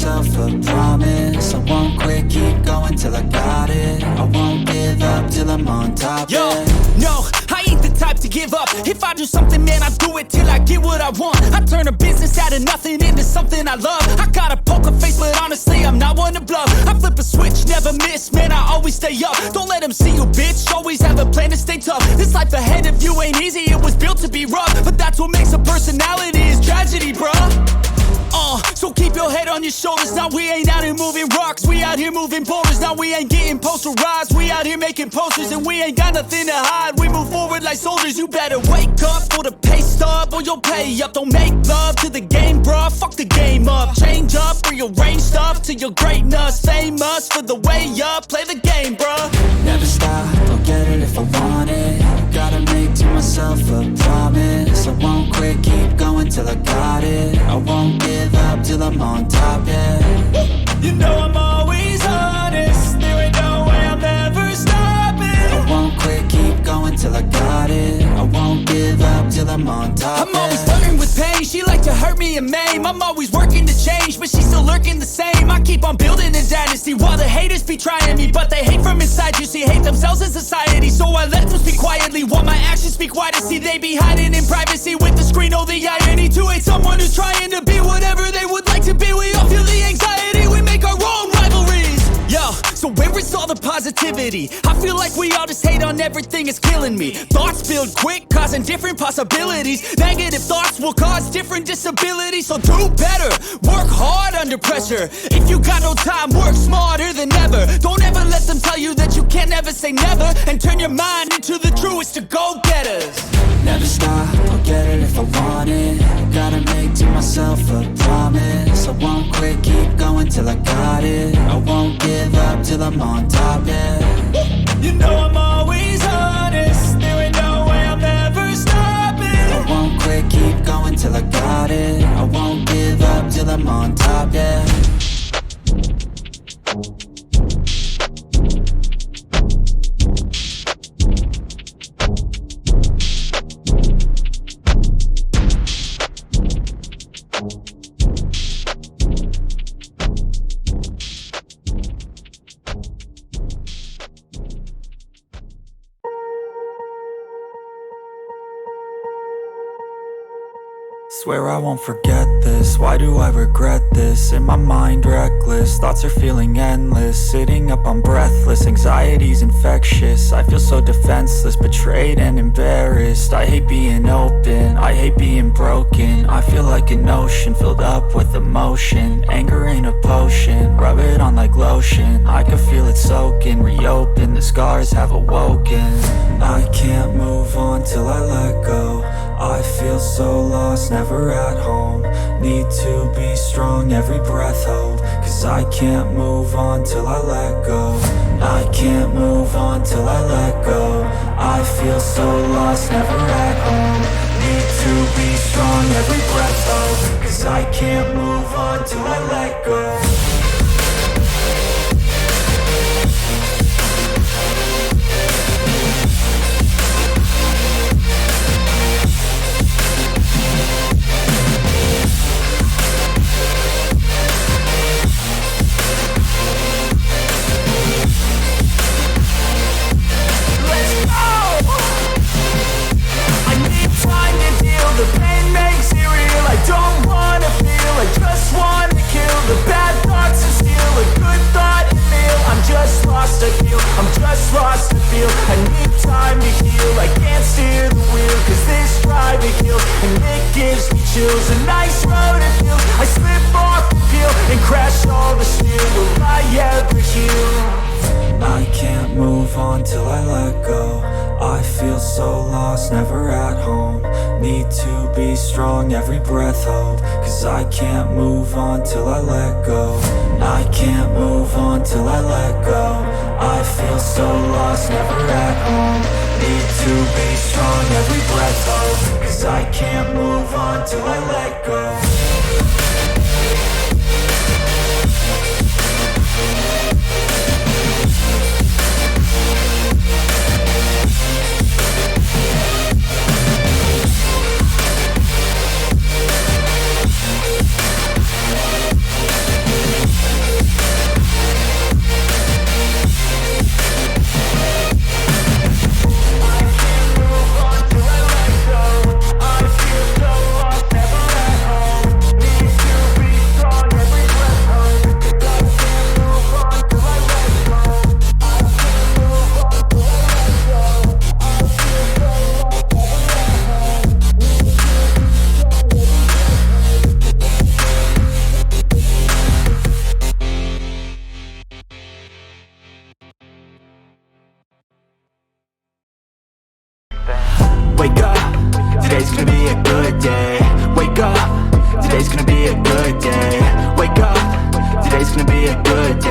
myself a promise. I won't quit, keep going till I got it. I won't give up till I'm on top. Yo, no, I ain't the type to give up. If I do something, man, I do it till I get what I want. I turn a business out of nothing into something I love. I got a poker face, but honestly, I'm not one to bluff. I flip a switch, never miss, man, I always stay up. Don't let them see you, bitch, always have a plan to stay tough. This life ahead of you ain't easy, it was built to be rough. But that's what makes a personality, is tragedy, bruh. So keep your head on your shoulders. Now we ain't out here moving rocks, we out here moving boulders. Now we ain't getting posterized, we out here making posters. And we ain't got nothing to hide, we move forward like soldiers. You better wake up for the pay stub, or you'll pay up. Don't make love to the game, bruh, fuck the game up. Change up, rearrange stuff to your greatness. Famous for the way up, play the game, bruh. Never stop, I'll get it if I want it. Gotta make to myself a promise. I won't quit, keep going till I got it. I won't give up till I'm on top, yeah. You know I'm always honest, there ain't no way I'm ever stopping. I won't quit, keep going till I got it. I won't give up till I'm on top, I'm always flirting with pain, she like to hurt me and maim. I'm always working to change, but she's still lurking the same. I keep on building a dynasty while the haters be trying me. But they hate from inside, you see, hate themselves in society. So I let them speak quietly while my actions speak wider. See, they be hiding in privacy with the screen. Oh, the irony to hate someone who's trying to be whatever they would like to be. We all feel the anxiety, we make our own rivalries. Yo, so where is all the positivity? I feel like we all just hate on everything, it's killing me. Thoughts build quick, causing different possibilities. Negative thoughts will cause different disabilities. So do better, work hard under pressure. If you got no time, work smarter than ever. Don't ever let them tell you that you can't never say never. And turn your mind into the truest of go-getters. Never stop, I'll get it if I want it. Gotta make to myself a promise. I won't quit, keep going till I got it. I won't give up till I'm on top, yeah. You know I'm always honest, there ain't no way I'm ever stopping. I won't quit, keep going till I got it. I won't give up till I'm on top, yeah. Swear I won't forget this, why do I regret this? In my mind reckless, thoughts are feeling endless. Sitting up, I'm breathless, anxiety's infectious. I feel so defenseless, betrayed and embarrassed. I hate being open, I hate being broken. I feel like an ocean filled up with emotion. Anger ain't a potion, rub it on like lotion. I can feel it soaking, reopen, the scars have awoken. I can't move on till I let go. I feel so lost, never at home. Need to be strong, every breath hold. Cause I can't move on till I let go. I can't move on till I let go. I feel so lost, never at home. Need to be strong, every breath hold. Cause I can't move on till I let go. The pain makes it real, I don't wanna feel, I just wanna kill the bad thoughts and steal a good thought and feel. I'm just lost, I feel, I'm just lost, I feel. I need time to heal, I can't steer the wheel. Cause this drive to kill, and it gives me chills. A nice road to feel, I slip off the peel and crash all the steel. Will I ever heal? I can't move on till I let go. I feel so lost, never at home. Need to be strong, every breath hold. Cause I can't move on till I let go. I can't move on till I let go. I feel so lost, never at home. Need to be strong, every breath hold. Cause I can't move on till I let go. a good day.